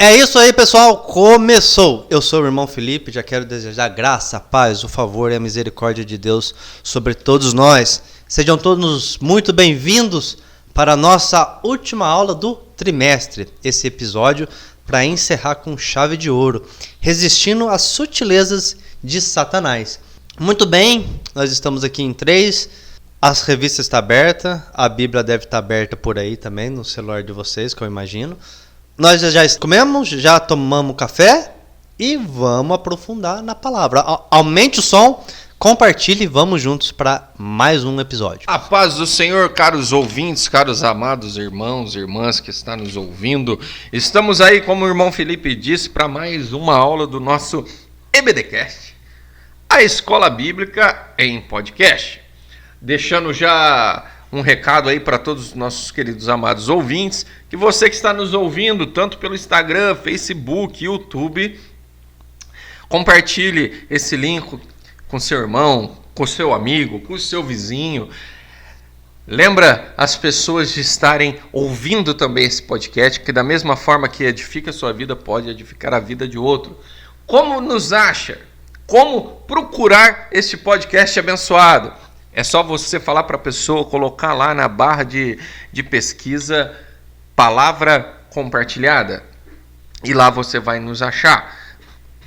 É isso aí, pessoal, começou! Eu sou o irmão Felipe, já quero desejar graça, paz, o favor e a misericórdia de Deus sobre todos nós. Sejam todos muito bem-vindos para a nossa última aula do trimestre, esse episódio para encerrar com chave de ouro, resistindo às sutilezas de Satanás. Muito bem, nós estamos aqui em 3, as revistas estão abertas, a Bíblia deve estar aberta por aí também, no celular de vocês, que eu imagino. Nós já comemos, já tomamos café e vamos aprofundar na palavra. Aumente o som, compartilhe e vamos juntos para mais um episódio. A paz do Senhor, caros ouvintes, caros amados irmãos e irmãs que estão nos ouvindo. Estamos aí, como o irmão Felipe disse, para mais uma aula do nosso EBDcast, a Escola Bíblica em Podcast. Deixando já um recado aí para todos os nossos queridos amados ouvintes, que você que está nos ouvindo, tanto pelo Instagram, Facebook, YouTube, compartilhe esse link com seu irmão, com seu amigo, com seu vizinho. Lembra as pessoas de estarem ouvindo também esse podcast, que da mesma forma que edifica a sua vida, pode edificar a vida de outro. Como nos acha? Como procurar este podcast abençoado? É só você falar para a pessoa, colocar lá na barra de pesquisa palavra compartilhada. E lá você vai nos achar.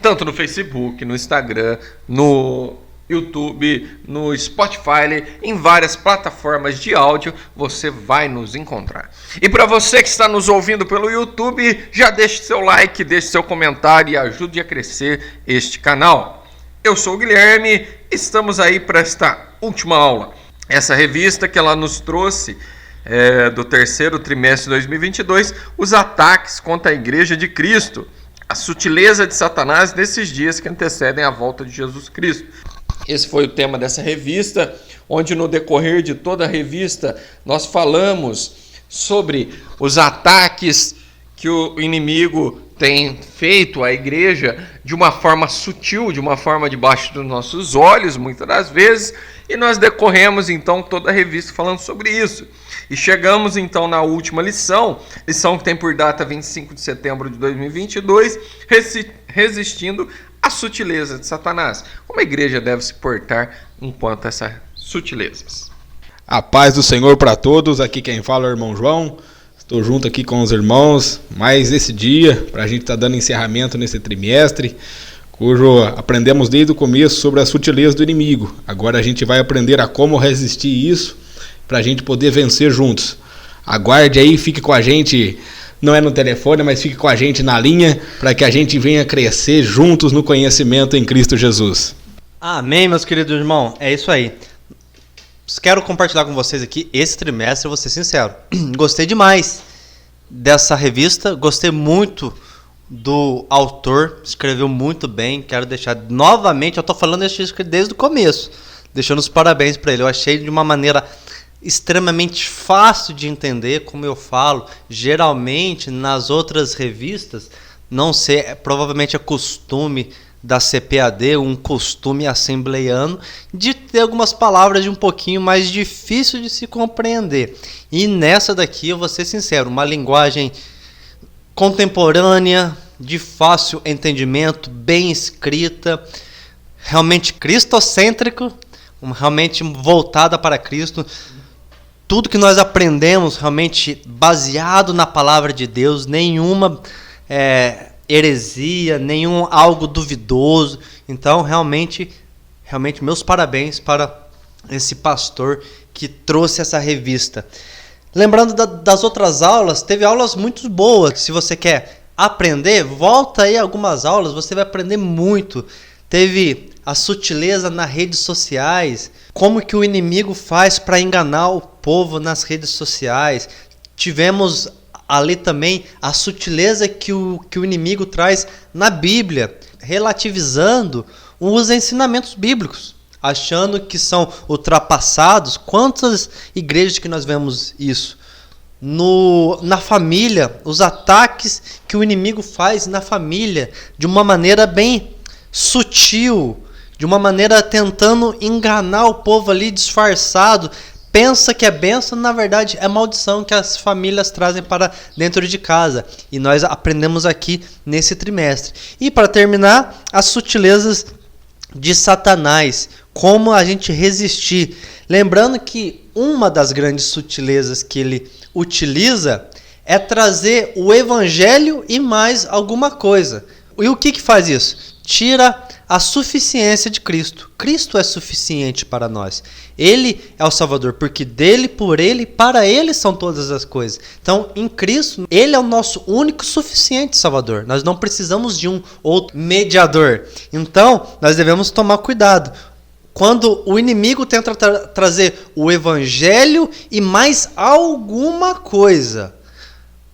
Tanto no Facebook, no Instagram, no YouTube, no Spotify, em várias plataformas de áudio, você vai nos encontrar. E para você que está nos ouvindo pelo YouTube, já deixe seu like, deixe seu comentário e ajude a crescer este canal. Eu sou o Guilherme, estamos aí para esta última aula. Essa revista que ela nos trouxe do terceiro trimestre de 2022, os ataques contra a Igreja de Cristo, a sutileza de Satanás nesses dias que antecedem a volta de Jesus Cristo. Esse foi o tema dessa revista, onde no decorrer de toda a revista nós falamos sobre os ataques que o inimigo tem feito à igreja de uma forma sutil, de uma forma debaixo dos nossos olhos, muitas das vezes, e nós decorremos então toda a revista falando sobre isso. E chegamos então na última lição que tem por data 25 de setembro de 2022, resistindo à sutileza de Satanás. Como a igreja deve se portar enquanto essas sutilezas? A paz do Senhor para todos, aqui quem fala é o irmão João. Estou junto aqui com os irmãos, mais esse dia, para a gente estar dando encerramento nesse trimestre, cujo aprendemos desde o começo sobre a sutileza do inimigo. Agora a gente vai aprender a como resistir isso, para a gente poder vencer juntos. Aguarde aí, fique com a gente, não é no telefone, mas fique com a gente na linha, para que a gente venha crescer juntos no conhecimento em Cristo Jesus. Amém, meus queridos irmãos, é isso aí. Quero compartilhar com vocês aqui esse trimestre, vou ser sincero. Gostei demais dessa revista, gostei muito do autor, escreveu muito bem. Quero deixar novamente, eu estou falando isso desde o começo, deixando os parabéns para ele. Eu achei de uma maneira extremamente fácil de entender, como eu falo. Geralmente nas outras revistas, não sei, provavelmente é costume da CPAD, um costume assembleiano, de ter algumas palavras de um pouquinho mais difícil de se compreender. E nessa daqui, eu vou ser sincero, uma linguagem contemporânea, de fácil entendimento, bem escrita, realmente cristocêntrico, realmente voltada para Cristo. Tudo que nós aprendemos realmente baseado na palavra de Deus, nenhuma heresia, nenhum algo duvidoso. Então, realmente meus parabéns para esse pastor que trouxe essa revista. Lembrando das outras aulas, teve aulas muito boas. Se você quer aprender, volta aí algumas aulas, você vai aprender muito. Teve a sutileza nas redes sociais, como que o inimigo faz para enganar o povo nas redes sociais. Tivemos ali também a sutileza que o inimigo traz na Bíblia, relativizando os ensinamentos bíblicos, achando que são ultrapassados. Quantas igrejas que nós vemos isso? Na família, os ataques que o inimigo faz na família, de uma maneira bem sutil, de uma maneira tentando enganar o povo ali disfarçado, pensa que é bênção, na verdade é maldição que as famílias trazem para dentro de casa. E nós aprendemos aqui nesse trimestre. E para terminar, as sutilezas de Satanás, como a gente resistir. Lembrando que uma das grandes sutilezas que ele utiliza é trazer o evangelho e mais alguma coisa. E o que faz isso? Tira a suficiência de Cristo. Cristo é suficiente para nós. Ele é o Salvador, porque dele, por ele, para ele são todas as coisas. Então, em Cristo, ele é o nosso único suficiente Salvador. Nós não precisamos de um outro mediador. Então, nós devemos tomar cuidado. Quando o inimigo tenta trazer o evangelho e mais alguma coisa,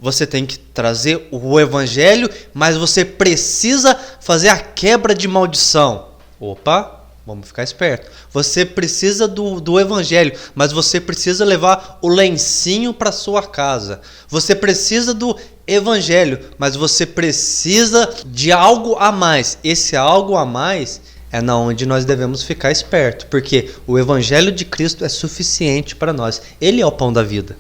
você tem que trazer o evangelho, mas você precisa fazer a quebra de maldição. Opa, vamos ficar esperto. Você precisa do evangelho, mas você precisa levar o lencinho para sua casa. Você precisa do evangelho, mas você precisa de algo a mais. Esse algo a mais é na onde nós devemos ficar esperto, porque o evangelho de Cristo é suficiente para nós. Ele é o pão da vida.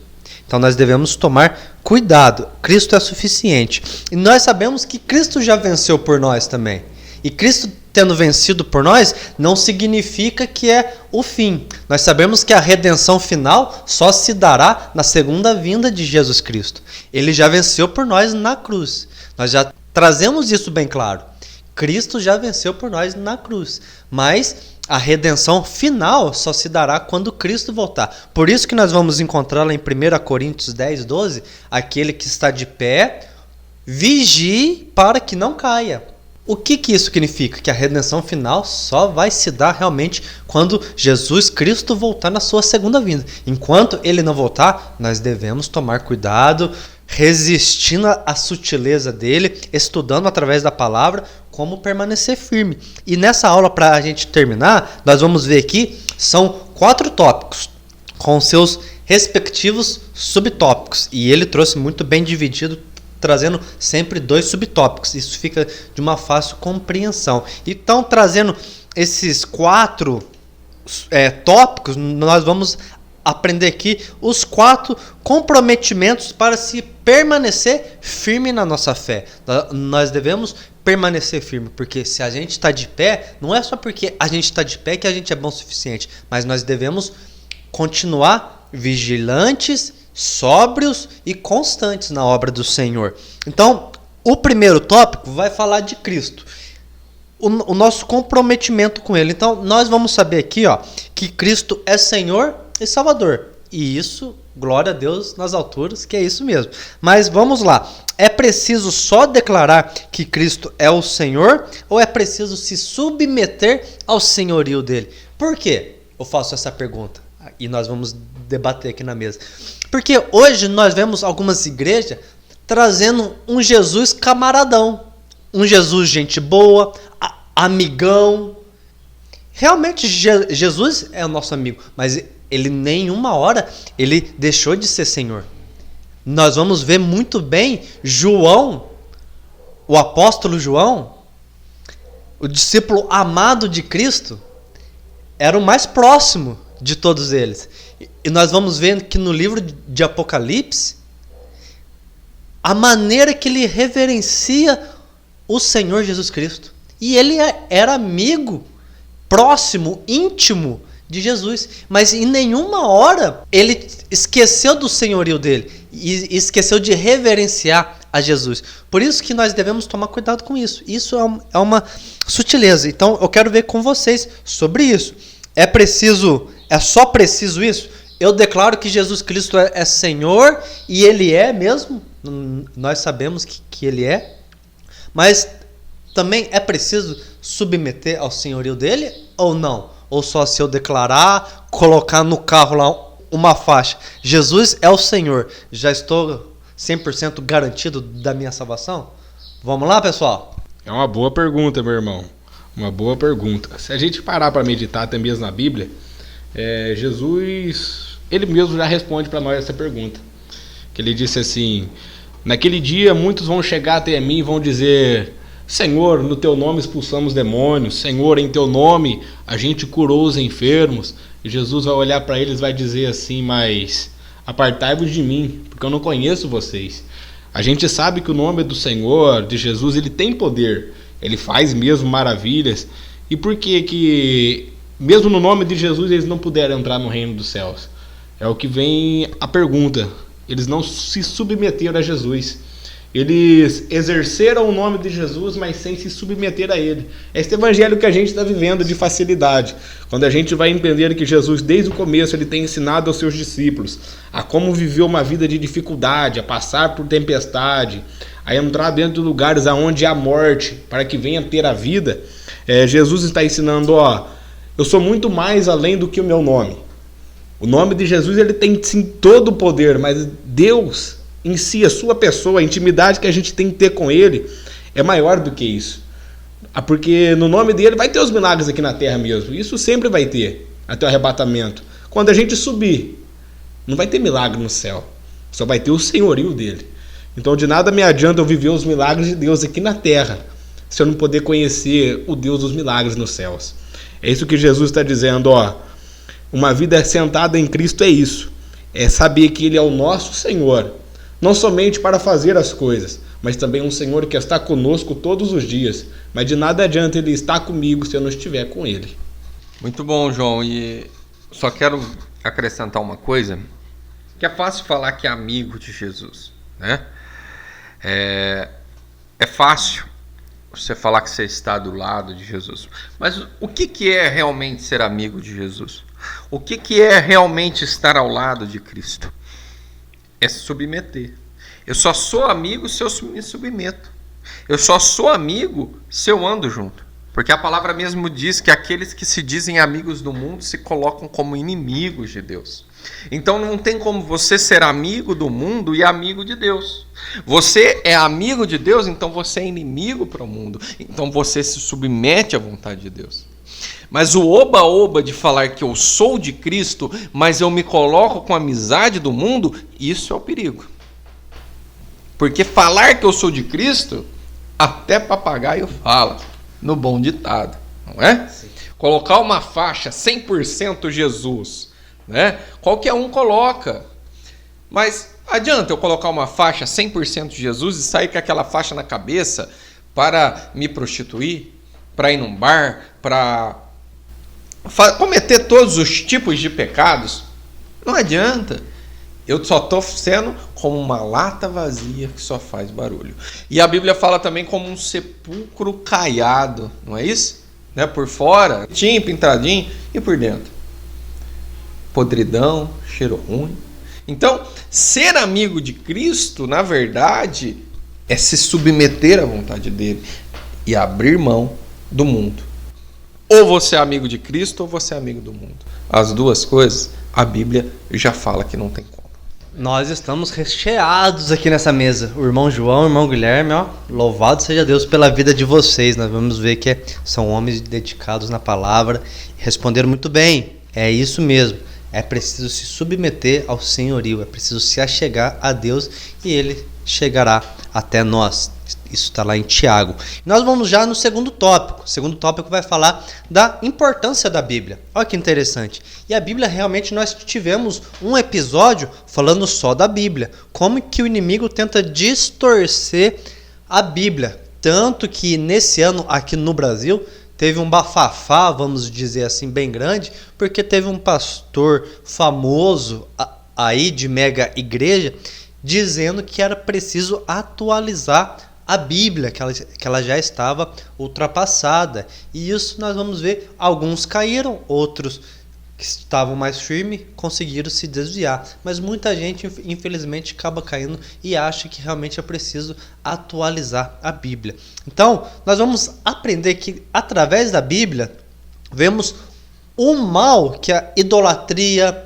Então nós devemos tomar cuidado. Cristo é suficiente. E nós sabemos que Cristo já venceu por nós também. E Cristo tendo vencido por nós não significa que é o fim. Nós sabemos que a redenção final só se dará na segunda vinda de Jesus Cristo. Ele já venceu por nós na cruz. Nós já trazemos isso bem claro. Cristo já venceu por nós na cruz. Mas a redenção final só se dará quando Cristo voltar. Por isso que nós vamos encontrar lá em 1 Coríntios 10, 12, aquele que está de pé, vigie para que não caia. O que isso significa? Que a redenção final só vai se dar realmente quando Jesus Cristo voltar na sua segunda vinda. Enquanto ele não voltar, nós devemos tomar cuidado, resistindo à sutileza dele, estudando através da palavra, como permanecer firme. E nessa aula, para a gente terminar, nós vamos ver aqui, são 4 tópicos, com seus respectivos subtópicos. E ele trouxe muito bem dividido, trazendo sempre 2 subtópicos. Isso fica de uma fácil compreensão. Então, trazendo esses 4 tópicos, nós vamos aprender aqui os 4 comprometimentos para se permanecer firme na nossa fé. Nós devemos permanecer firme, porque se a gente está de pé, não é só porque a gente está de pé que a gente é bom o suficiente, mas nós devemos continuar vigilantes, sóbrios e constantes na obra do Senhor. Então, o primeiro tópico vai falar de Cristo, o nosso comprometimento com Ele. Então, nós vamos saber aqui, que Cristo é Senhor e Salvador. E isso, glória a Deus nas alturas, que é isso mesmo. Mas vamos lá. É preciso só declarar que Cristo é o Senhor ou é preciso se submeter ao senhorio dele? Por quê? Eu faço essa pergunta e nós vamos debater aqui na mesa. Porque hoje nós vemos algumas igrejas trazendo um Jesus camaradão, um Jesus gente boa, amigão. Realmente Jesus é o nosso amigo, mas ele nenhuma hora ele deixou de ser Senhor. Nós vamos ver muito bem João, o apóstolo João, o discípulo amado de Cristo, era o mais próximo de todos eles. E nós vamos ver que no livro de Apocalipse, a maneira que ele reverencia o Senhor Jesus Cristo. E ele era amigo, próximo, íntimo de Jesus, mas em nenhuma hora ele esqueceu do senhorio dele e esqueceu de reverenciar a Jesus. Por isso que nós devemos tomar cuidado com isso. Isso é uma sutileza. Então eu quero ver com vocês sobre isso. É só preciso isso? Eu declaro que Jesus Cristo é Senhor e Ele é mesmo. Nós sabemos que Ele é. Mas também é preciso submeter ao senhorio dele ou não? Ou só se eu declarar, colocar no carro lá uma faixa, Jesus é o Senhor, já estou 100% garantido da minha salvação? Vamos lá, pessoal? É uma boa pergunta, meu irmão. Uma boa pergunta. Se a gente parar para meditar até mesmo na Bíblia, Jesus, ele mesmo já responde para nós essa pergunta. Que ele disse assim: naquele dia muitos vão chegar até mim e vão dizer: Senhor, no teu nome expulsamos demônios. Senhor, em teu nome a gente curou os enfermos. E Jesus vai olhar para eles e vai dizer assim, mas apartai-vos de mim, porque eu não conheço vocês. A gente sabe que o nome do Senhor, de Jesus, ele tem poder. Ele faz mesmo maravilhas. E por que mesmo no nome de Jesus eles não puderam entrar no reino dos céus? É o que vem a pergunta. Eles não se submeteram a Jesus. Eles exerceram o nome de Jesus, mas sem se submeter a ele. É este evangelho que a gente está vivendo de facilidade. Quando a gente vai entender que Jesus, desde o começo, ele tem ensinado aos seus discípulos a como viver uma vida de dificuldade, a passar por tempestade, a entrar dentro de lugares onde há morte, para que venha ter a vida. Jesus está ensinando, eu sou muito mais além do que o meu nome. O nome de Jesus, ele tem sim todo o poder, mas Deus em si, a sua pessoa, a intimidade que a gente tem que ter com ele é maior do que isso. Porque no nome dele vai ter os milagres aqui na terra mesmo. Isso sempre vai ter, até o arrebatamento. Quando a gente subir, não vai ter milagre no céu. Só vai ter o senhorio dele. Então de nada me adianta eu viver os milagres de Deus aqui na terra, se eu não poder conhecer o Deus dos milagres nos céus. É isso que Jesus está dizendo, uma vida sentada em Cristo é isso. É saber que ele é o nosso Senhor. Não somente para fazer as coisas, mas também um Senhor que está conosco todos os dias. Mas de nada adianta ele estar comigo se eu não estiver com ele. Muito bom, João. E só quero acrescentar uma coisa, que é fácil falar que é amigo de Jesus, né? É fácil você falar que você está do lado de Jesus. Mas o que é realmente ser amigo de Jesus? O que é realmente estar ao lado de Cristo? É se submeter. Eu só sou amigo se eu me submeto. Eu só sou amigo se eu ando junto. Porque a palavra mesmo diz que aqueles que se dizem amigos do mundo se colocam como inimigos de Deus. Então não tem como você ser amigo do mundo e amigo de Deus. Você é amigo de Deus, então você é inimigo para o mundo. Então você se submete à vontade de Deus. Mas o oba-oba de falar que eu sou de Cristo, mas eu me coloco com a amizade do mundo, isso é o perigo. Porque falar que eu sou de Cristo, até papagaio fala, no bom ditado, não é? Sim. Colocar uma faixa 100% Jesus, né? Qualquer um coloca. Mas adianta eu colocar uma faixa 100% Jesus e sair com aquela faixa na cabeça para me prostituir, para ir num bar, para cometer todos os tipos de pecados? Não adianta. Eu só estou sendo como uma lata vazia que só faz barulho. E a Bíblia fala também como um sepulcro caiado, não é isso? Né? Por fora, pintadinho, e por dentro podridão, cheiro ruim. Então, ser amigo de Cristo, na verdade, é se submeter à vontade dele e abrir mão do mundo. Ou você é amigo de Cristo ou você é amigo do mundo. As duas coisas, a Bíblia já fala que não tem como. Nós estamos recheados aqui nessa mesa. O irmão João, o irmão Guilherme, louvado seja Deus pela vida de vocês. Nós vamos ver que são homens dedicados na palavra e responderam muito bem. É isso mesmo. É preciso se submeter ao senhorio, é preciso se achegar a Deus e ele chegará até nós. Isso está lá em Tiago. Nós vamos já no segundo tópico. O segundo tópico vai falar da importância da Bíblia. Olha que interessante. E a Bíblia, realmente, nós tivemos um episódio falando só da Bíblia. Como que o inimigo tenta distorcer a Bíblia. Tanto que nesse ano, aqui no Brasil, teve um bafafá, vamos dizer assim, bem grande, porque teve um pastor famoso aí de mega igreja dizendo que era preciso atualizar a Bíblia, que ela já estava ultrapassada. E isso nós vamos ver, alguns caíram, outros que estavam mais firmes conseguiram se desviar. Mas muita gente, infelizmente, acaba caindo e acha que realmente é preciso atualizar a Bíblia. Então, nós vamos aprender que, através da Bíblia, vemos o mal que a idolatria,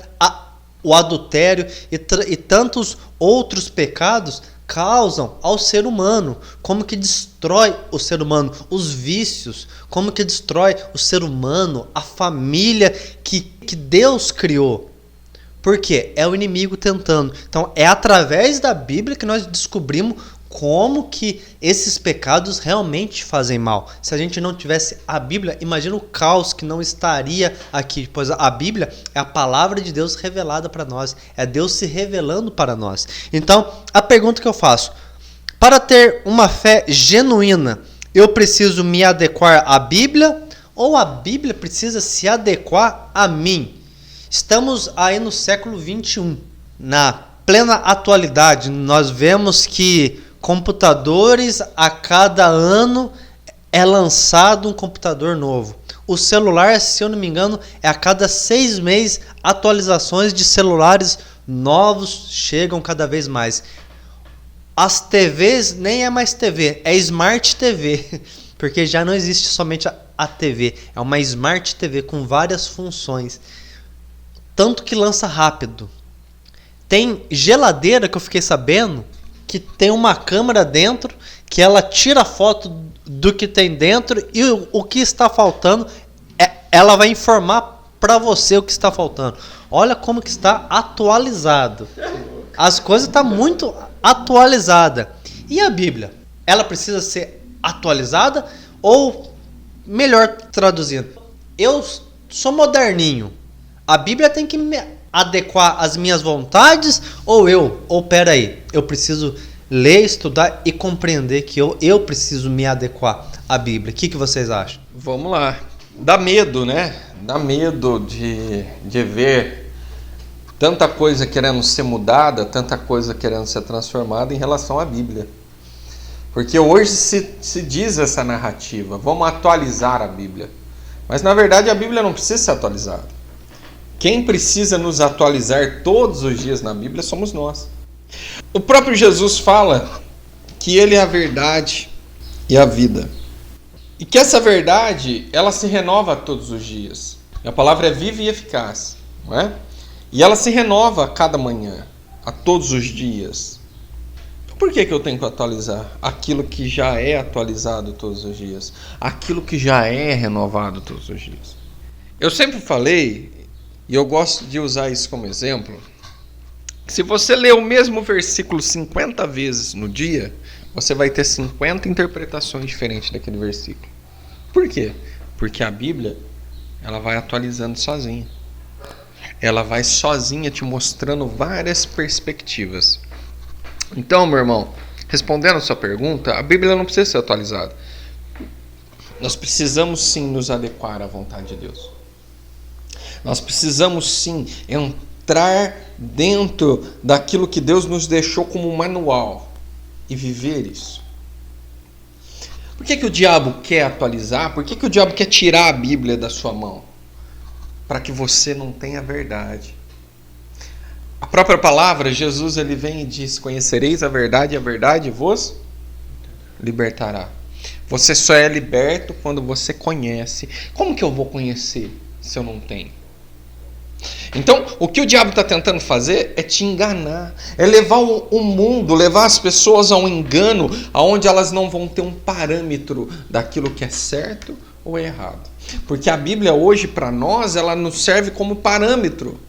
o adultério e tantos outros pecados causam ao ser humano, como que destrói o ser humano, os vícios, como que destrói o ser humano, a família que Deus criou. Por quê? É o inimigo tentando. Então é através da Bíblia que nós descobrimos como que esses pecados realmente fazem mal. Se a gente não tivesse a Bíblia, imagina o caos que não estaria aqui, pois a Bíblia é a palavra de Deus revelada para nós, é Deus se revelando para nós. Então, a pergunta que eu faço, para ter uma fé genuína, eu preciso me adequar à Bíblia ou a Bíblia precisa se adequar a mim? Estamos aí no século 21, na plena atualidade. Nós vemos que computadores, a cada ano é lançado um computador novo. O celular, se eu não me engano, é a cada 6 meses atualizações de celulares novos chegam cada vez mais. As TVs nem é mais TV, é Smart TV, porque já não existe somente a TV, é uma Smart TV com várias funções, tanto que lança rápido. Tem geladeira que eu fiquei sabendo que tem uma câmera dentro que ela tira foto do que tem dentro e o que está faltando, ela vai informar para você o que está faltando. Olha como que está atualizado. As coisas estão muito atualizadas. E a Bíblia? Ela precisa ser atualizada ou, melhor traduzindo, eu sou moderninho. A Bíblia tem que me adequar às minhas vontades ou peraí, eu preciso ler, estudar e compreender que eu preciso me adequar à Bíblia. O que vocês acham? Vamos lá. Dá medo, né? Dá medo de ver tanta coisa querendo ser mudada, tanta coisa querendo ser transformada em relação à Bíblia. Porque hoje se diz essa narrativa, vamos atualizar a Bíblia. Mas na verdade a Bíblia não precisa ser atualizada. Quem precisa nos atualizar todos os dias na Bíblia somos nós. O próprio Jesus fala que Ele é a verdade e a vida. E que essa verdade, ela se renova todos os dias. A palavra é viva e eficaz, não é? E ela se renova a cada manhã, a todos os dias. Por que eu tenho que atualizar aquilo que já é atualizado todos os dias? Aquilo que já é renovado todos os dias. Eu sempre falei, e eu gosto de usar isso como exemplo, que se você ler o mesmo versículo 50 vezes no dia, você vai ter 50 interpretações diferentes daquele versículo. Por quê? Porque a Bíblia, ela vai atualizando sozinha. Ela vai sozinha te mostrando várias perspectivas. Então, meu irmão, respondendo a sua pergunta, a Bíblia não precisa ser atualizada. Nós precisamos sim nos adequar à vontade de Deus. Nós precisamos sim entrar dentro daquilo que Deus nos deixou como manual e viver isso. Por que o diabo quer atualizar? Por que o diabo quer tirar a Bíblia da sua mão? Para que você não tenha a verdade. A própria palavra, Jesus ele vem e diz: conhecereis a verdade e a verdade vos libertará. Você só é liberto quando você conhece. Como que eu vou conhecer se eu não tenho? Então, o que o diabo está tentando fazer é te enganar, é levar o mundo, levar as pessoas a um engano, onde elas não vão ter um parâmetro daquilo que é certo ou é errado. Porque a Bíblia hoje, para nós, ela nos serve como parâmetro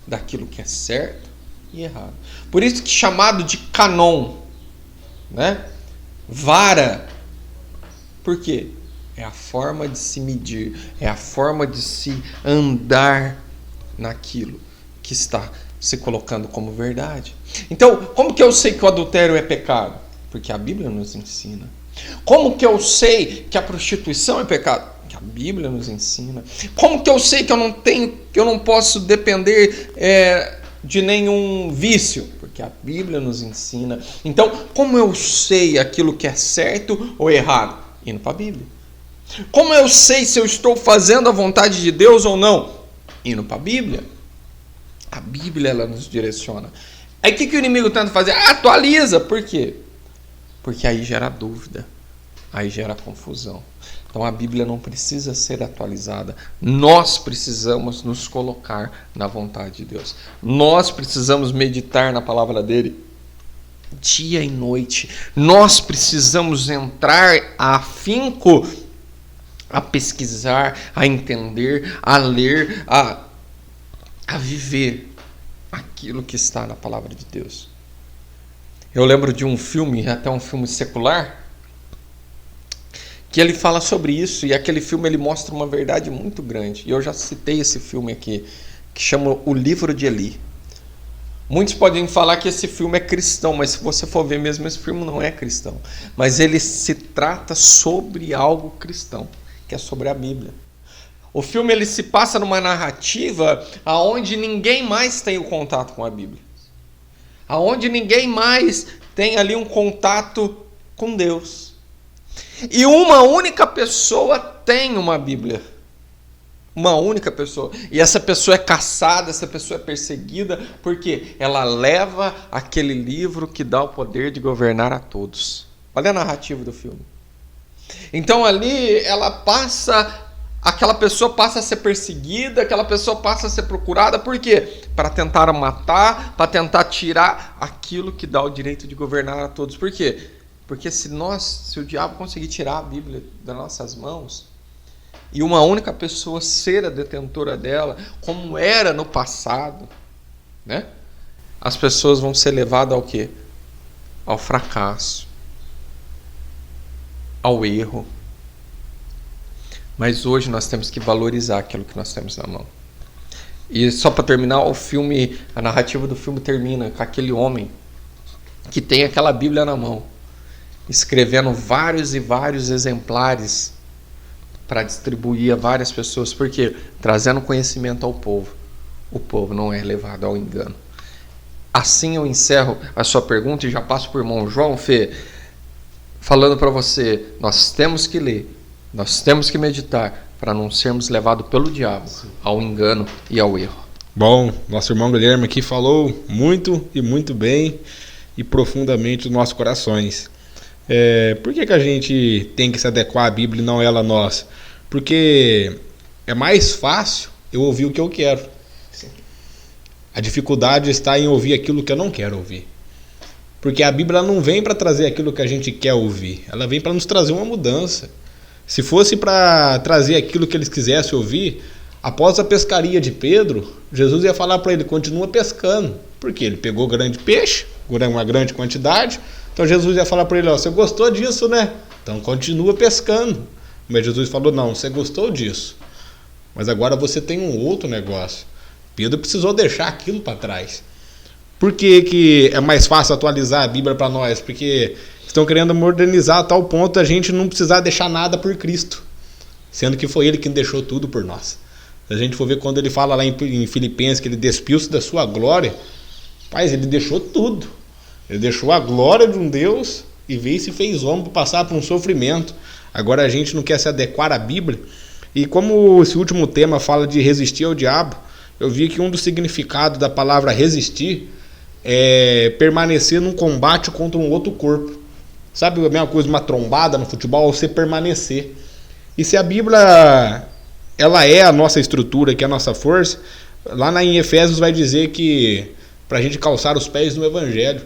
daquilo que é certo e errado. Por isso que é chamado de canon, né? Vara. Por quê? É a forma de se medir, é a forma de se andar naquilo que está se colocando como verdade. Então, como que eu sei que o adultério é pecado? Porque a Bíblia nos ensina. Como que eu sei que a prostituição é pecado? Porque a Bíblia nos ensina. Como que eu sei que eu não posso depender de nenhum vício? Porque a Bíblia nos ensina. Então, como eu sei aquilo que é certo ou errado? Indo para a Bíblia. Como eu sei se eu estou fazendo a vontade de Deus ou não? Indo para a Bíblia. A Bíblia, ela nos direciona. Aí o que o inimigo tenta fazer? Atualiza. Por quê? Porque aí gera dúvida. Aí gera confusão. Então a Bíblia não precisa ser atualizada. Nós precisamos nos colocar na vontade de Deus. Nós precisamos meditar na palavra dele dia e noite. Nós precisamos entrar a afinco, a pesquisar, a entender, a ler, a viver aquilo que está na palavra de Deus. Eu lembro de um filme, até um filme secular, que ele fala sobre isso, e aquele filme ele mostra uma verdade muito grande. E eu já citei esse filme aqui, que chama O Livro de Eli. Muitos podem falar que esse filme é cristão, mas se você for ver mesmo, esse filme não é cristão. Mas ele se trata sobre algo cristão, que é sobre a Bíblia. O filme ele se passa numa narrativa aonde ninguém mais tem o contato com a Bíblia. Aonde ninguém mais tem ali um contato com Deus. E uma única pessoa tem uma Bíblia. Uma única pessoa. E essa pessoa é caçada, essa pessoa é perseguida, porque ela leva aquele livro que dá o poder de governar a todos. Olha a narrativa do filme. Então ali aquela pessoa passa a ser perseguida, aquela pessoa passa a ser procurada, por quê? Para tentar matar, para tentar tirar aquilo que dá o direito de governar a todos. Por quê? Porque se o diabo conseguir tirar a Bíblia das nossas mãos, e uma única pessoa ser a detentora dela, como era no passado, né? As pessoas vão ser levadas ao quê? Ao fracasso, ao erro. Mas hoje nós temos que valorizar aquilo que nós temos na mão. E só para terminar, a narrativa do filme termina com aquele homem que tem aquela Bíblia na mão, escrevendo vários e vários exemplares para distribuir a várias pessoas, porque trazendo conhecimento ao povo, o povo não é levado ao engano. Assim eu encerro a sua pergunta e já passo para o irmão João, Fê, falando para você, nós temos que ler, nós temos que meditar para não sermos levados pelo diabo ao engano e ao erro. Bom, nosso irmão Guilherme aqui falou muito e muito bem e profundamente nos nossos corações. Por que a gente tem que se adequar à Bíblia e não ela a nós? Porque é mais fácil eu ouvir o que eu quero. A dificuldade está em ouvir aquilo que eu não quero ouvir. Porque a Bíblia não vem para trazer aquilo que a gente quer ouvir. Ela vem para nos trazer uma mudança. Se fosse para trazer aquilo que eles quisessem ouvir, após a pescaria de Pedro, Jesus ia falar para ele, continua pescando. Porque ele pegou grande peixe, uma grande quantidade. Então Jesus ia falar para ele, você gostou disso, né? Então continua pescando. Mas Jesus falou, não, você gostou disso. Mas agora você tem um outro negócio. Pedro precisou deixar aquilo para trás. Por que é mais fácil atualizar a Bíblia para nós? Porque estão querendo modernizar a tal ponto a gente não precisar deixar nada por Cristo. Sendo que foi Ele quem deixou tudo por nós. Se a gente for ver quando ele fala lá em Filipenses que ele despiu-se da sua glória, Ele deixou tudo. Ele deixou a glória de um Deus e veio e se fez homem para passar por um sofrimento. Agora a gente não quer se adequar à Bíblia. E como esse último tema fala de resistir ao diabo, eu vi que um dos significados da palavra resistir é permanecer num combate contra um outro corpo. Sabe a mesma coisa, uma trombada no futebol, você permanecer. E se a Bíblia ela é a nossa estrutura, que é a nossa força, lá em Efésios vai dizer que para a gente calçar os pés no Evangelho.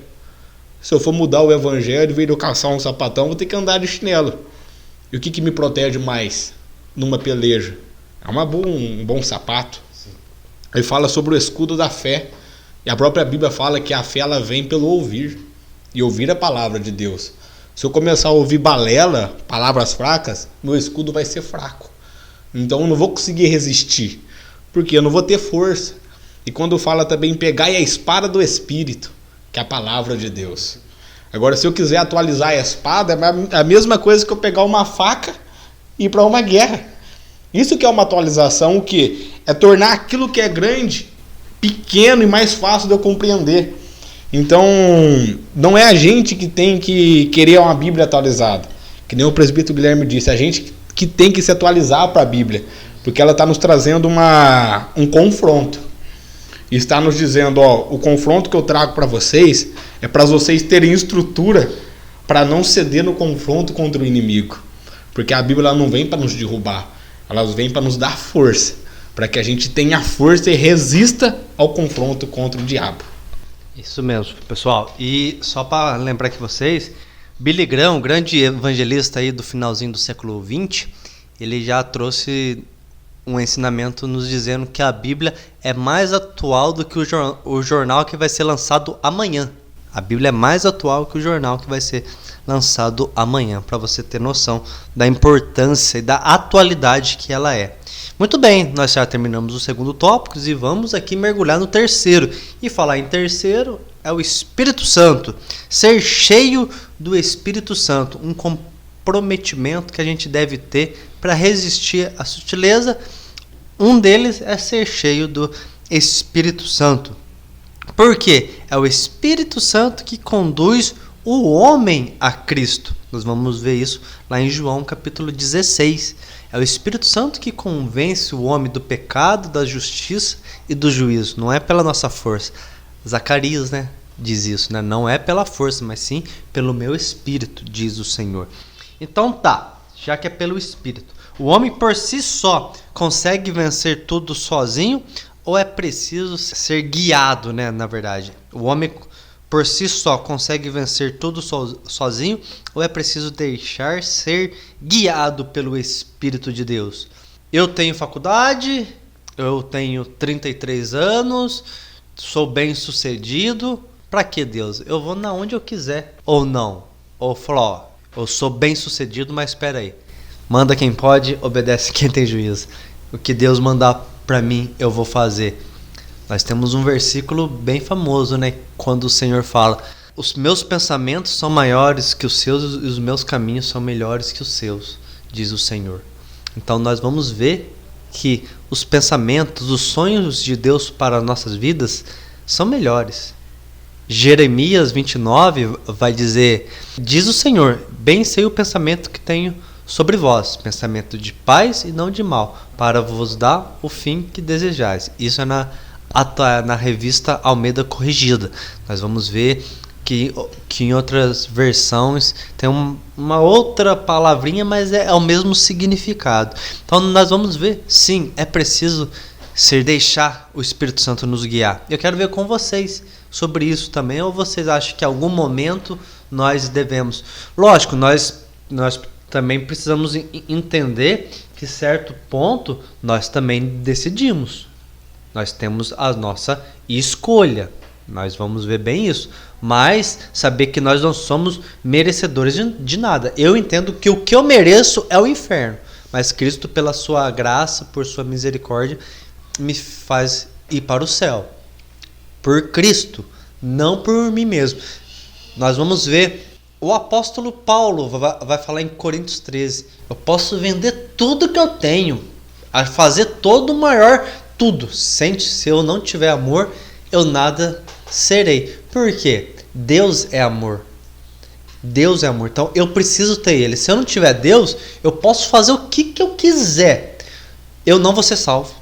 Se eu for mudar o Evangelho, em vez de eu calçar um sapatão, vou ter que andar de chinelo. E o que me protege mais numa peleja? É um bom sapato. Sim. Ele fala sobre o escudo da fé. E a própria Bíblia fala que a fé ela vem pelo ouvir. E ouvir a palavra de Deus. Se eu começar a ouvir balela, palavras fracas, meu escudo vai ser fraco. Então eu não vou conseguir resistir. Porque eu não vou ter força. E quando fala também pegai a espada do Espírito, que é a palavra de Deus. Agora, se eu quiser atualizar a espada, é a mesma coisa que eu pegar uma faca e ir para uma guerra. Isso que é uma atualização, o que? É tornar aquilo que é grande, pequeno e mais fácil de eu compreender. Então, não é a gente que tem que querer uma Bíblia atualizada. Que nem o presbítero Guilherme disse, a gente que tem que se atualizar para a Bíblia. Porque ela está nos trazendo um confronto. E está nos dizendo, o confronto que eu trago para vocês é para vocês terem estrutura para não ceder no confronto contra o inimigo. Porque a Bíblia ela não vem para nos derrubar, ela vem para nos dar força, para que a gente tenha força e resista ao confronto contra o diabo. Isso mesmo, pessoal. E só para lembrar que vocês, Billy Graham, grande evangelista aí do finalzinho do século XX, ele já trouxe um ensinamento nos dizendo que a Bíblia é mais atual do que o jornal que vai ser lançado amanhã. A Bíblia é mais atual que o jornal que vai ser lançado amanhã, para você ter noção da importância e da atualidade que ela é. Muito bem, nós já terminamos o segundo tópico e vamos aqui mergulhar no terceiro. E falar em terceiro é o Espírito Santo. Ser cheio do Espírito Santo, um comprometimento que a gente deve ter para resistir à sutileza. Um deles é ser cheio do Espírito Santo. Por quê? É o Espírito Santo que conduz o homem a Cristo. Nós vamos ver isso lá em João capítulo 16. É o Espírito Santo que convence o homem do pecado, da justiça e do juízo. Não é pela nossa força. Zacarias, diz isso, Não é pela força, mas sim pelo meu Espírito, diz o Senhor. Então tá, já que é pelo Espírito. O homem por si só consegue vencer tudo sozinho ou é preciso ser guiado, na verdade? O homem por si só consegue vencer tudo sozinho ou é preciso deixar ser guiado pelo Espírito de Deus? Eu tenho faculdade, eu tenho 33 anos, sou bem sucedido. Para que Deus? Eu vou na onde eu quiser ou não? Ou falar, eu sou bem sucedido, mas espera aí. Manda quem pode, obedece quem tem juízo. O que Deus mandar para mim, eu vou fazer. Nós temos um versículo bem famoso, quando o Senhor fala: os meus pensamentos são maiores que os seus e os meus caminhos são melhores que os seus, diz o Senhor. Então nós vamos ver que os pensamentos, os sonhos de Deus para nossas vidas são melhores. Jeremias 29 vai dizer: diz o Senhor, bem sei o pensamento que tenho sobre vós, pensamento de paz e não de mal, para vos dar o fim que desejais. Isso é na revista Almeida Corrigida. Nós vamos ver que em outras versões tem uma outra palavrinha, mas é o mesmo significado. Então nós vamos ver, sim, é preciso deixar o Espírito Santo nos guiar. Eu quero ver com vocês sobre isso também, ou vocês acham que em algum momento nós devemos? Lógico, nós também precisamos entender que certo ponto nós também decidimos. Nós temos a nossa escolha. Nós vamos ver bem isso. Mas saber que nós não somos merecedores de nada. Eu entendo que o que eu mereço é o inferno. Mas Cristo, pela sua graça, por sua misericórdia, me faz ir para o céu. Por Cristo, não por mim mesmo. Nós vamos ver. O apóstolo Paulo vai falar em Coríntios 13. Eu posso vender tudo que eu tenho, fazer todo o maior, tudo. Se eu não tiver amor, eu nada serei. Por quê? Deus é amor. Deus é amor. Então eu preciso ter Ele. Se eu não tiver Deus, eu posso fazer o que eu quiser. Eu não vou ser salvo.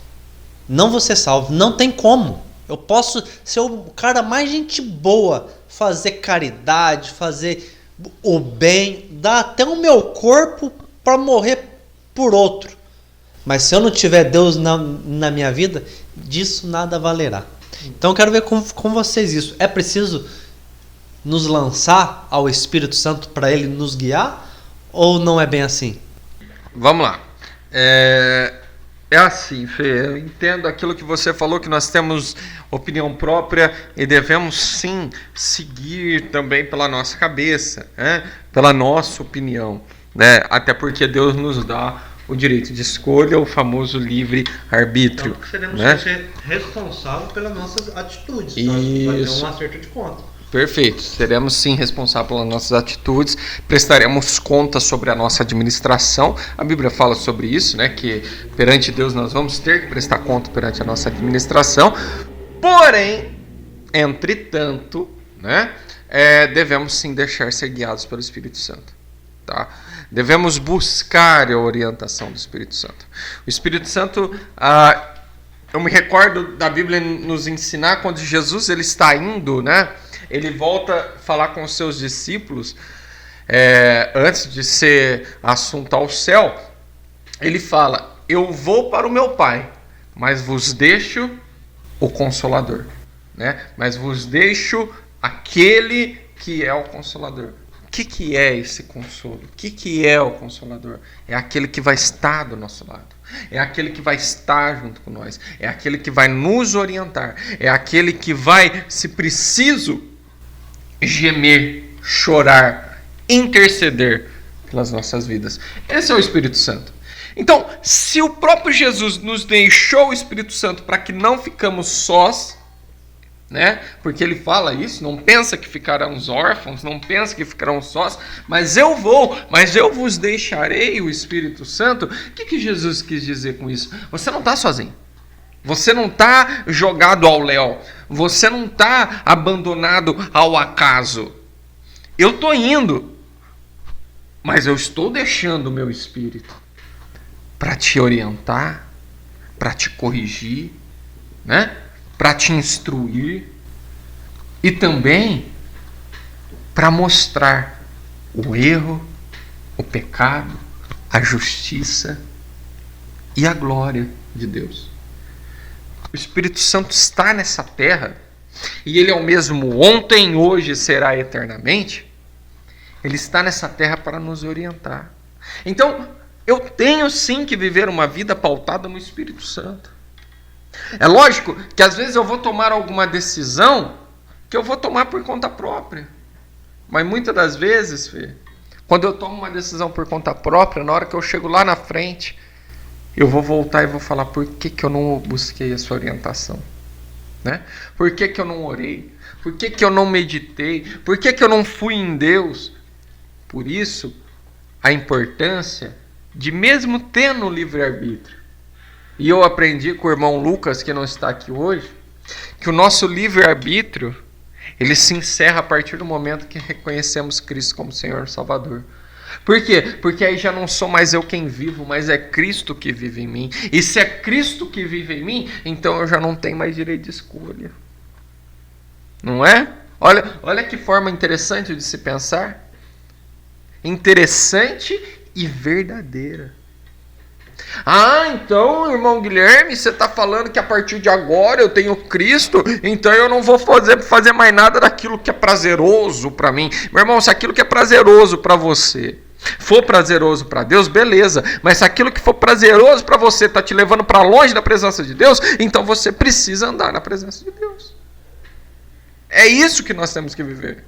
Não vou ser salvo. Não tem como. Eu posso ser o cara mais gente boa, fazer caridade, fazer o bem, dar até o meu corpo para morrer por outro. Mas se eu não tiver Deus na minha vida, disso nada valerá. Então eu quero ver com vocês isso. É preciso nos lançar ao Espírito Santo para Ele nos guiar? Ou não é bem assim? Vamos lá. É assim, Fê, eu entendo aquilo que você falou, que nós temos opinião própria e devemos sim seguir também pela nossa cabeça, pela nossa opinião, até porque Deus nos dá o direito de escolha, o famoso livre-arbítrio. Então seremos ser responsáveis pelas nossas atitudes. Isso. Vai ter um acerto de conta. Perfeito, seremos sim responsáveis pelas nossas atitudes, prestaremos conta sobre a nossa administração. A Bíblia fala sobre isso, que perante Deus nós vamos ter que prestar conta perante a nossa administração. Porém, entretanto, devemos sim deixar ser guiados pelo Espírito Santo. Tá? Devemos buscar a orientação do Espírito Santo. O Espírito Santo, eu me recordo da Bíblia nos ensinar quando Jesus ele está indo, ele volta a falar com os seus discípulos, antes de ser assunto ao céu, ele fala: eu vou para o meu Pai, mas vos deixo o Consolador, mas vos deixo aquele que é o Consolador. O que é esse consolo? O que é o Consolador? É aquele que vai estar do nosso lado. É aquele que vai estar junto com nós. É aquele que vai nos orientar. É aquele que vai, se preciso, gemer, chorar, interceder pelas nossas vidas. Esse é o Espírito Santo. Então, se o próprio Jesus nos deixou o Espírito Santo para que não ficamos sós, né? Porque ele fala isso, não pensa que ficarão órfãos, não pensa que ficarão sós, mas eu vos deixarei o Espírito Santo. O que Jesus quis dizer com isso? Você não está sozinho. Você não está jogado ao léu. Você não está abandonado ao acaso. Eu estou indo, mas eu estou deixando o meu Espírito para te orientar, para te corrigir, né? Para te instruir e também para mostrar o erro, o pecado, a justiça e a glória de Deus. O Espírito Santo está nessa terra e ele é o mesmo ontem, hoje e será eternamente. Ele está nessa terra para nos orientar. Então, eu tenho sim que viver uma vida pautada no Espírito Santo. É lógico que às vezes eu vou tomar alguma decisão que eu vou tomar por conta própria. Mas muitas das vezes, Fê, quando eu tomo uma decisão por conta própria, na hora que eu chego lá na frente, eu vou voltar e vou falar por que eu não busquei essa orientação. Né? Por que eu não orei? Por que eu não meditei? Por que eu não fui em Deus? Por isso, a importância de mesmo tendo livre-arbítrio. E eu aprendi com o irmão Lucas, que não está aqui hoje, que o nosso livre-arbítrio, ele se encerra a partir do momento que reconhecemos Cristo como Senhor e Salvador. Por quê? Porque aí já não sou mais eu quem vivo, mas é Cristo que vive em mim. E se é Cristo que vive em mim, então eu já não tenho mais direito de escolha. Não é? Olha que forma interessante de se pensar. Interessante e verdadeira. Ah, então, irmão Guilherme, você está falando que a partir de agora eu tenho Cristo, então eu não vou fazer mais nada daquilo que é prazeroso para mim. Meu irmão, se aquilo que é prazeroso para você for prazeroso para Deus, beleza. Mas se aquilo que for prazeroso para você está te levando para longe da presença de Deus, então você precisa andar na presença de Deus. É isso que nós temos que viver.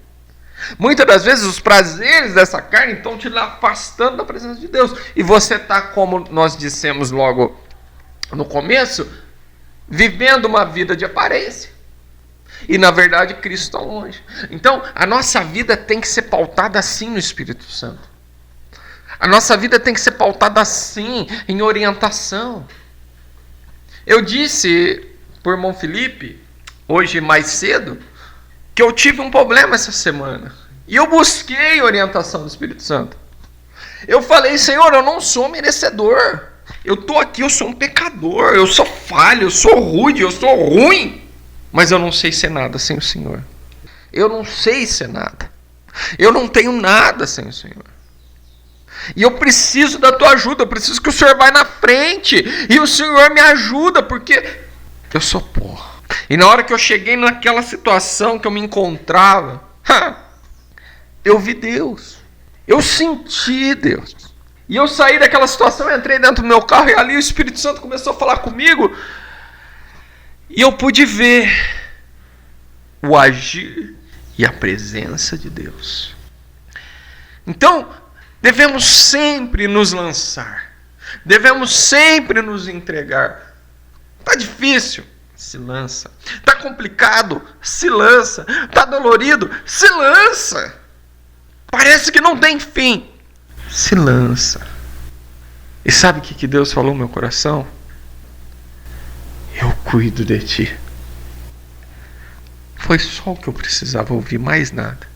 Muitas das vezes os prazeres dessa carne estão te afastando da presença de Deus. E você está, como nós dissemos logo no começo, vivendo uma vida de aparência. E na verdade Cristo está longe. Então a nossa vida tem que ser pautada assim no Espírito Santo. A nossa vida tem que ser pautada assim, em orientação. Eu disse para o irmão Felipe, hoje mais cedo, que eu tive um problema essa semana. E eu busquei orientação do Espírito Santo. Eu falei, Senhor, eu não sou merecedor. Eu estou aqui, eu sou um pecador. Eu sou falho, eu sou rude, eu sou ruim. Mas eu não sei ser nada sem o Senhor. Eu não sei ser nada. Eu não tenho nada sem o Senhor. E eu preciso da tua ajuda. Eu preciso que o Senhor vá na frente. E o Senhor me ajuda, porque eu sou pó. E na hora que eu cheguei naquela situação que eu me encontrava, eu vi Deus. Eu senti Deus. E eu saí daquela situação, entrei dentro do meu carro e ali o Espírito Santo começou a falar comigo. E eu pude ver o agir e a presença de Deus. Então, devemos sempre nos lançar. Devemos sempre nos entregar. Está difícil? Se lança. Está complicado? Se lança. Está dolorido? Se lança. Parece que não tem fim. Se lança. E sabe o que Deus falou no meu coração? Eu cuido de ti. Foi só o que eu precisava ouvir, mais nada.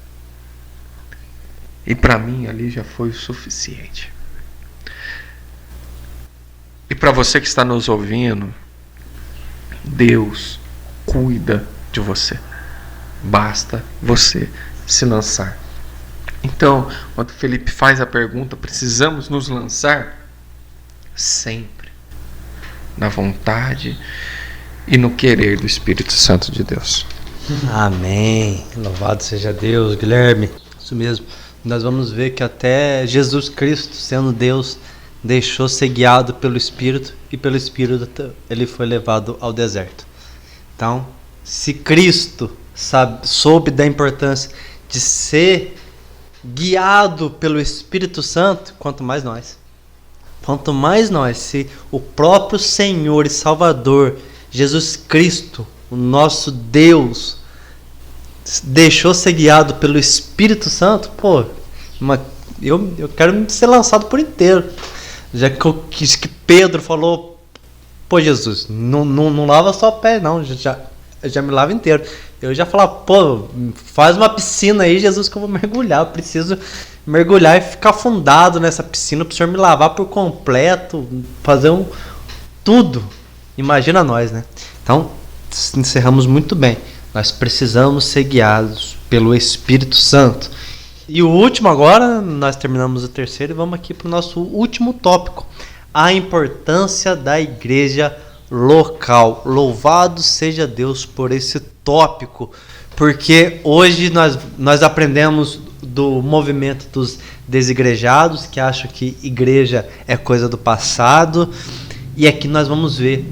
E para mim ali já foi o suficiente. E para você que está nos ouvindo, Deus cuida de você. Basta você se lançar. Então, quando o Felipe faz a pergunta, precisamos nos lançar sempre na vontade e no querer do Espírito Santo de Deus. Amém. Louvado seja Deus, Guilherme. Isso mesmo. Nós vamos ver que até Jesus Cristo, sendo Deus, deixou ser guiado pelo Espírito e pelo Espírito ele foi levado ao deserto. Então, se Cristo soube da importância de ser guiado pelo Espírito Santo, quanto mais nós. Quanto mais nós, se o próprio Senhor e Salvador, Jesus Cristo, o nosso Deus, deixou ser guiado pelo Espírito Santo, pô, eu quero ser lançado por inteiro. Já que Pedro falou, pô, Jesus, não lava só o pé, não, já me lava inteiro. Eu já falava, pô, faz uma piscina aí, Jesus, que eu vou mergulhar. Eu preciso mergulhar e ficar afundado nessa piscina para o Senhor me lavar por completo, fazer tudo. Imagina nós, né? Então, encerramos muito bem. Nós precisamos ser guiados pelo Espírito Santo. E o último agora, nós terminamos o terceiro e vamos aqui para o nosso último tópico. A importância da igreja local. Louvado seja Deus por esse tópico, porque hoje nós aprendemos do movimento dos desigrejados, que acham que igreja é coisa do passado, e aqui nós vamos ver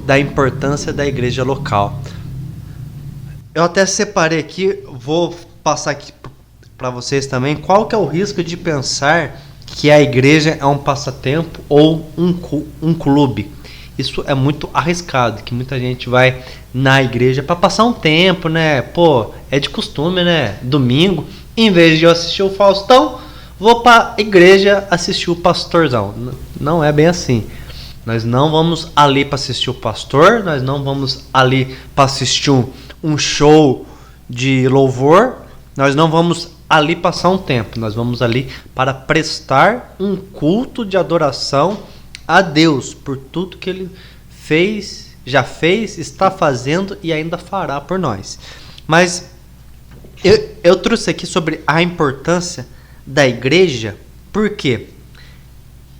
da importância da igreja local. Eu até separei aqui, vou passar aqui para vocês também, qual que é o risco de pensar que a igreja é um passatempo ou um clube. Isso é muito arriscado, que muita gente vai na igreja para passar um tempo, né? Pô, é de costume, né? Domingo, em vez de eu assistir o Faustão, vou para a igreja assistir o pastorzão. Não é bem assim. Nós não vamos ali para assistir o pastor, nós não vamos ali para assistir um show de louvor, nós não vamos ali passar um tempo, nós vamos ali para prestar um culto de adoração a Deus por tudo que Ele fez, já fez, está fazendo e ainda fará por nós. Mas eu trouxe aqui sobre a importância da igreja, porque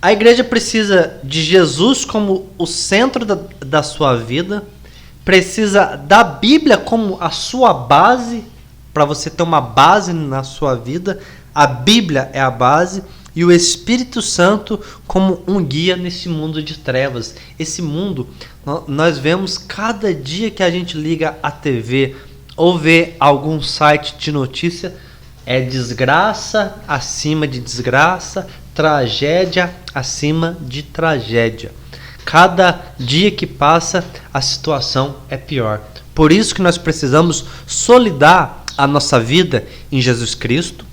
a igreja precisa de Jesus como o centro da sua vida, precisa da Bíblia como a sua base, para você ter uma base na sua vida. A Bíblia é a base. E o Espírito Santo como um guia nesse mundo de trevas. Esse mundo, nós vemos cada dia que a gente liga a TV ou vê algum site de notícia, é desgraça acima de desgraça, tragédia acima de tragédia. Cada dia que passa, a situação é pior. Por isso que nós precisamos solidar a nossa vida em Jesus Cristo,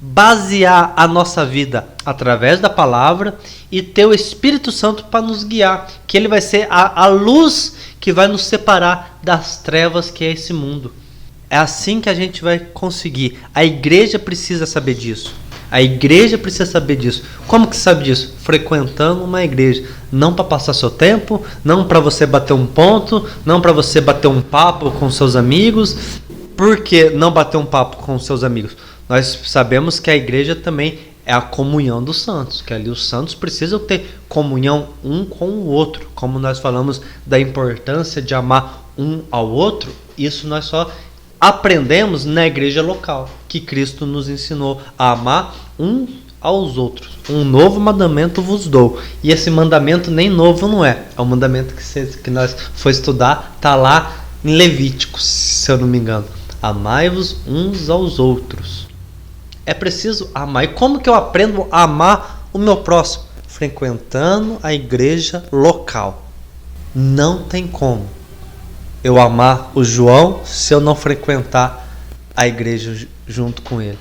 basear a nossa vida através da palavra e ter o Espírito Santo para nos guiar, que ele vai ser a luz que vai nos separar das trevas que é esse mundo. É assim que a gente vai conseguir. A igreja precisa saber disso. A igreja precisa saber disso. Como que sabe disso? Frequentando uma igreja. Não para passar seu tempo, não para você bater um ponto, não para você bater um papo com seus amigos. Por que não bater um papo com seus amigos? Nós sabemos que a igreja também é a comunhão dos santos, que ali os santos precisam ter comunhão um com o outro. Como nós falamos da importância de amar um ao outro, isso nós só aprendemos na igreja local, que Cristo nos ensinou a amar um aos outros. Um novo mandamento vos dou. E esse mandamento nem novo não é. É um mandamento que nós foi estudar, está lá em Levíticos, se eu não me engano. Amai-vos uns aos outros. É preciso amar. E como que eu aprendo a amar o meu próximo? Frequentando a igreja local. Não tem como eu amar o João se eu não frequentar a igreja junto com ele.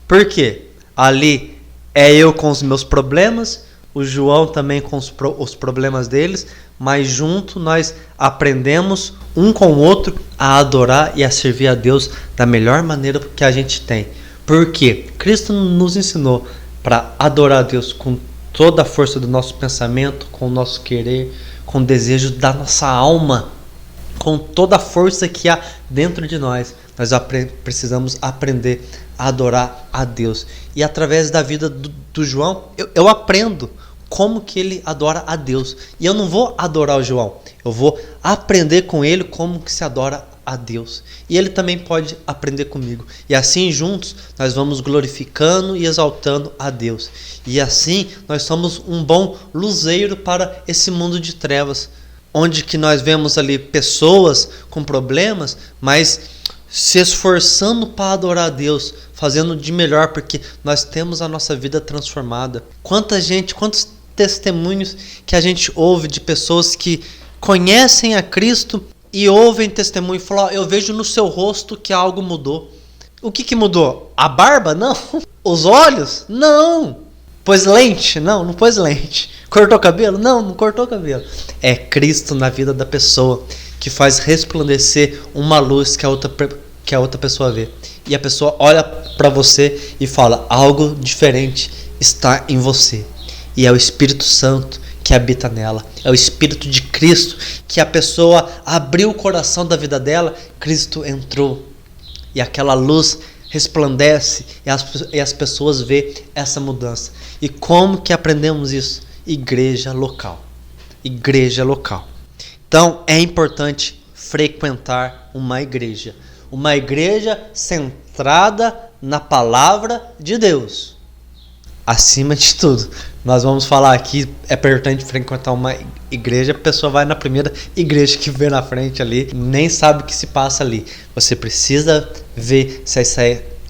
Por quê? Ali é eu com os meus problemas, o João também com os problemas deles, mas junto nós aprendemos um com o outro a adorar e a servir a Deus da melhor maneira que a gente tem. Porque Cristo nos ensinou para adorar a Deus com toda a força do nosso pensamento, com o nosso querer, com o desejo da nossa alma, com toda a força que há dentro de nós. Nós precisamos aprender a adorar a Deus. E através da vida do João, eu aprendo como que ele adora a Deus. E eu não vou adorar o João, eu vou aprender com ele como que se adora a Deus. E ele também pode aprender comigo. E assim juntos nós vamos glorificando e exaltando a Deus. E assim nós somos um bom luzeiro para esse mundo de trevas, onde que nós vemos ali pessoas com problemas, mas se esforçando para adorar a Deus, fazendo de melhor, porque nós temos a nossa vida transformada. Quanta gente, quantos testemunhos que a gente ouve de pessoas que conhecem a Cristo e ouvem testemunho e falam: eu vejo no seu rosto que algo mudou. O que mudou? A barba? Não. Os olhos? Não. Pôs lente? Não, não pôs lente. Cortou cabelo? Não, não cortou cabelo. É Cristo na vida da pessoa que faz resplandecer uma luz que a outra pessoa vê. E a pessoa olha para você e fala: algo diferente está em você. E é o Espírito Santo que habita nela. É o Espírito de Cristo que a pessoa abriu o coração da vida dela, Cristo entrou. E aquela luz resplandece e as pessoas veem essa mudança. E como que aprendemos isso? Igreja local. Igreja local. Então é importante frequentar uma igreja. Uma igreja centrada na palavra de Deus. Acima de tudo. Nós vamos falar aqui, é importante frequentar uma igreja. A pessoa vai na primeira igreja que vê na frente ali, nem sabe o que se passa ali. Você precisa ver se essa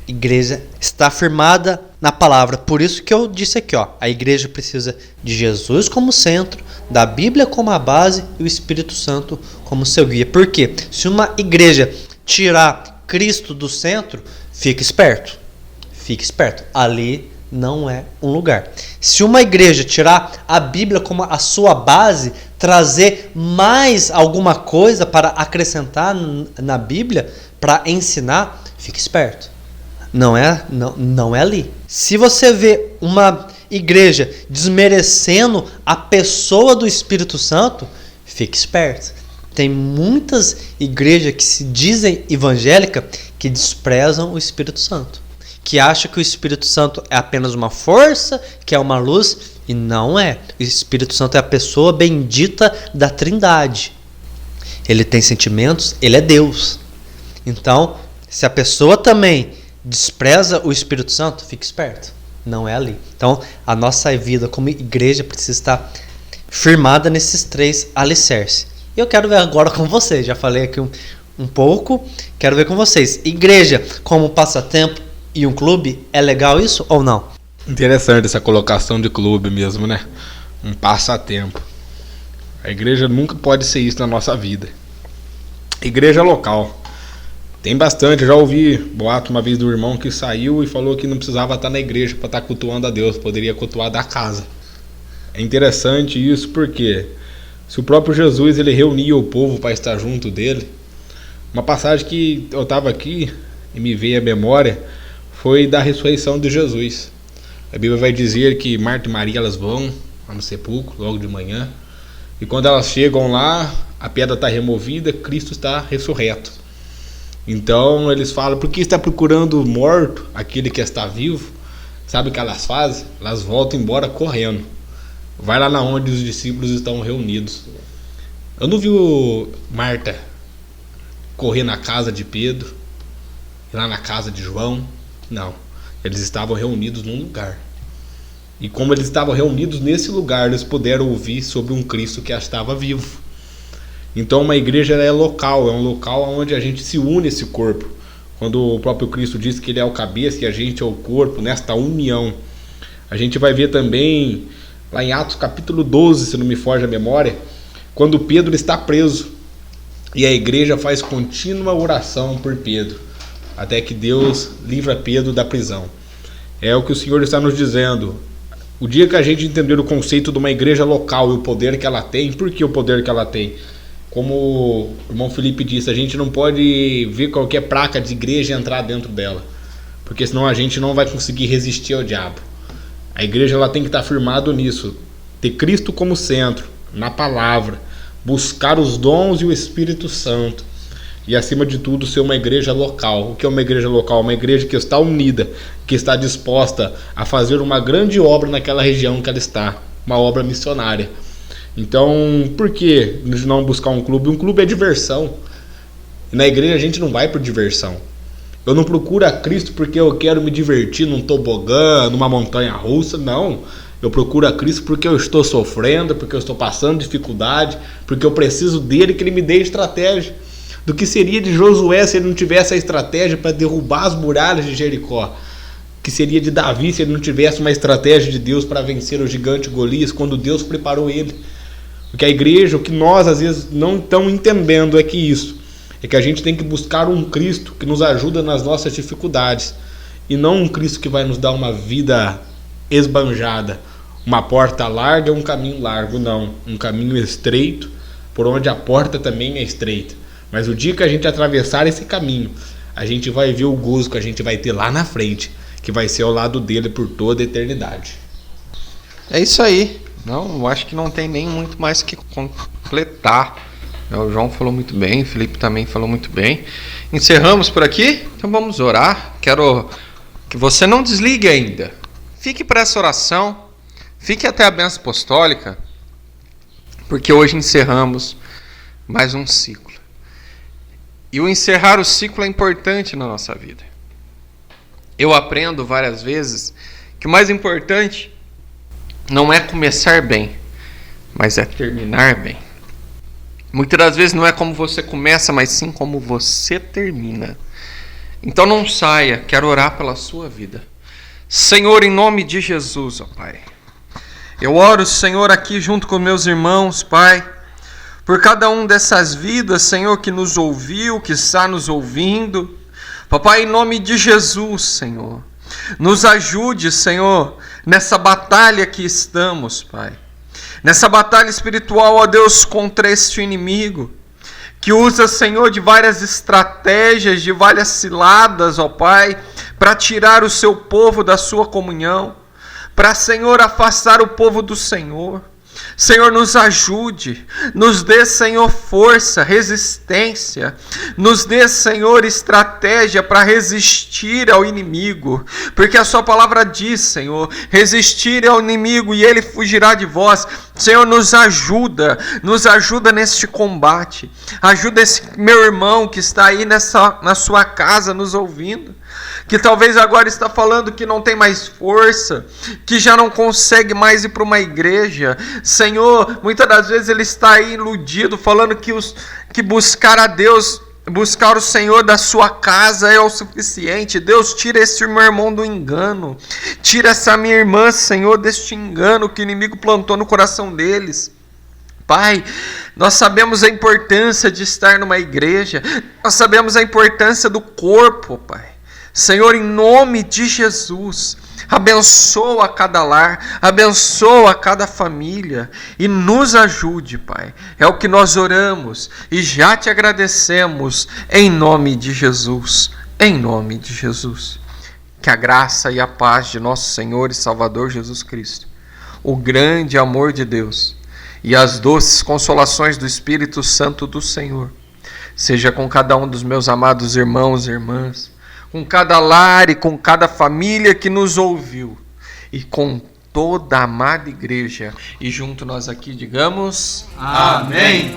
igreja está firmada na palavra. Por isso que eu disse aqui, ó, a igreja precisa de Jesus como centro, da Bíblia como a base e o Espírito Santo como seu guia. Por quê? Se uma igreja tirar Cristo do centro, fica esperto. Fique esperto. Ali não é um lugar. Se uma igreja tirar a Bíblia como a sua base, trazer mais alguma coisa para acrescentar na Bíblia, para ensinar, fique esperto. Não é ali. Se você vê uma igreja desmerecendo a pessoa do Espírito Santo, fique esperto. Tem muitas igrejas que se dizem evangélicas que desprezam o Espírito Santo, que acham que o Espírito Santo é apenas uma força, que é uma luz, e não é. O Espírito Santo é a pessoa bendita da Trindade. Ele tem sentimentos, ele é Deus. Então, se a pessoa também despreza o Espírito Santo, fique esperto. Não é ali. Então, a nossa vida como igreja precisa estar firmada nesses 3 alicerces. E eu quero ver agora com vocês. Já falei aqui um pouco. Quero ver com vocês. Igreja como passatempo e um clube, é legal isso ou não? Interessante essa colocação de clube mesmo, né? Um passatempo. A igreja nunca pode ser isso na nossa vida. Igreja local. Tem bastante. Eu já ouvi boato uma vez do irmão que saiu e falou que não precisava estar na igreja para estar cultuando a Deus. Poderia cultuar da casa. É interessante isso porque se o próprio Jesus ele reunia o povo para estar junto dele. Uma passagem que eu estava aqui e me veio à memória foi da ressurreição de Jesus. A Bíblia vai dizer que Marta e Maria elas vão lá no sepulcro logo de manhã. E quando elas chegam lá, a pedra está removida, Cristo está ressurreto. Então eles falam: por que está procurando morto aquele que está vivo? Sabe o que elas fazem? Elas voltam embora correndo. Vai lá na onde os discípulos estão reunidos. Eu não vi Marta correr na casa de Pedro, lá na casa de João. Não, eles estavam reunidos num lugar. E como eles estavam reunidos nesse lugar, eles puderam ouvir sobre um Cristo que já estava vivo. Então uma igreja é local, é um local onde a gente se une esse corpo. Quando o próprio Cristo diz que ele é o cabeça e a gente é o corpo, nesta união. A gente vai ver também lá em Atos capítulo 12, se não me foge a memória, quando Pedro está preso e a igreja faz contínua oração por Pedro, até que Deus livra Pedro da prisão. É o que o Senhor está nos dizendo. O dia que a gente entender o conceito de uma igreja local e o poder que ela tem, por que o poder que ela tem? Como o irmão Felipe disse, a gente não pode ver qualquer placa de igreja e entrar dentro dela, porque senão a gente não vai conseguir resistir ao diabo. A igreja ela tem que estar firmado nisso, ter Cristo como centro, na palavra, buscar os dons e o Espírito Santo. E acima de tudo ser uma igreja local. O que é uma igreja local? Uma igreja que está unida, que está disposta a fazer uma grande obra naquela região que ela está, uma obra missionária. Então, por que não buscar um clube? Um clube é diversão. Na igreja a gente não vai por diversão. Eu não procuro a Cristo porque eu quero me divertir num tobogã, numa montanha russa, não. Eu procuro a Cristo porque eu estou sofrendo, porque eu estou passando dificuldade, porque eu preciso dele, que ele me dê estratégia. do que seria de Josué se ele não tivesse a estratégia para derrubar as muralhas de Jericó, que seria de Davi se ele não tivesse uma estratégia de Deus para vencer o gigante Golias, quando Deus preparou ele. Porque a igreja, o que nós às vezes não estamos entendendo é que a gente tem que buscar um Cristo que nos ajuda nas nossas dificuldades, e não um Cristo que vai nos dar uma vida esbanjada, uma porta larga e um caminho largo, não, um caminho estreito, por onde a porta também é estreita. Mas o dia que a gente atravessar esse caminho, a gente vai ver o gozo que a gente vai ter lá na frente, que vai ser ao lado dele por toda a eternidade. É isso aí. Não, eu acho que não tem nem muito mais que completar. O João falou muito bem, o Felipe também falou muito bem. Encerramos por aqui? Então vamos orar. Quero que você não desligue ainda. Fique para essa oração. Fique até a bênção apostólica. Porque hoje encerramos mais um ciclo. E o encerrar o ciclo é importante na nossa vida. Eu aprendo várias vezes que o mais importante não é começar bem, mas é terminar bem. Muitas das vezes não é como você começa, mas sim como você termina. Então não saia, quero orar pela sua vida. Senhor, em nome de Jesus, ó Pai. Eu oro, Senhor, aqui junto com meus irmãos, Pai, por cada um dessas vidas, Senhor, que nos ouviu, que está nos ouvindo. Papai, em nome de Jesus, Senhor, nos ajude, Senhor, nessa batalha que estamos, Pai. Nessa batalha espiritual, ó Deus, contra este inimigo, que usa, Senhor, de várias estratégias, de várias ciladas, ó Pai, para tirar o seu povo da sua comunhão, para, Senhor, afastar o povo do Senhor. Senhor, nos ajude, nos dê, Senhor, força, resistência, nos dê, Senhor, estratégia para resistir ao inimigo, porque a sua palavra diz, Senhor, resistir ao inimigo e ele fugirá de vós. Senhor, nos ajuda neste combate, ajuda esse meu irmão que está aí na sua casa nos ouvindo, que talvez agora está falando que não tem mais força, que já não consegue mais ir para uma igreja. Senhor, muitas das vezes ele está aí iludido, falando que buscar a Deus, buscar o Senhor da sua casa é o suficiente. Deus, tira esse meu irmão do engano, tira essa minha irmã, Senhor, deste engano que o inimigo plantou no coração deles. Pai, nós sabemos a importância de estar numa igreja, nós sabemos a importância do corpo, Pai. Senhor, em nome de Jesus, abençoa cada lar, abençoa cada família e nos ajude, Pai. É o que nós oramos e já te agradecemos em nome de Jesus, em nome de Jesus. Que a graça e a paz de nosso Senhor e Salvador Jesus Cristo, o grande amor de Deus e as doces consolações do Espírito Santo do Senhor, seja com cada um dos meus amados irmãos e irmãs, com cada lar e com cada família que nos ouviu, e com toda a amada igreja. E junto nós aqui digamos: Amém.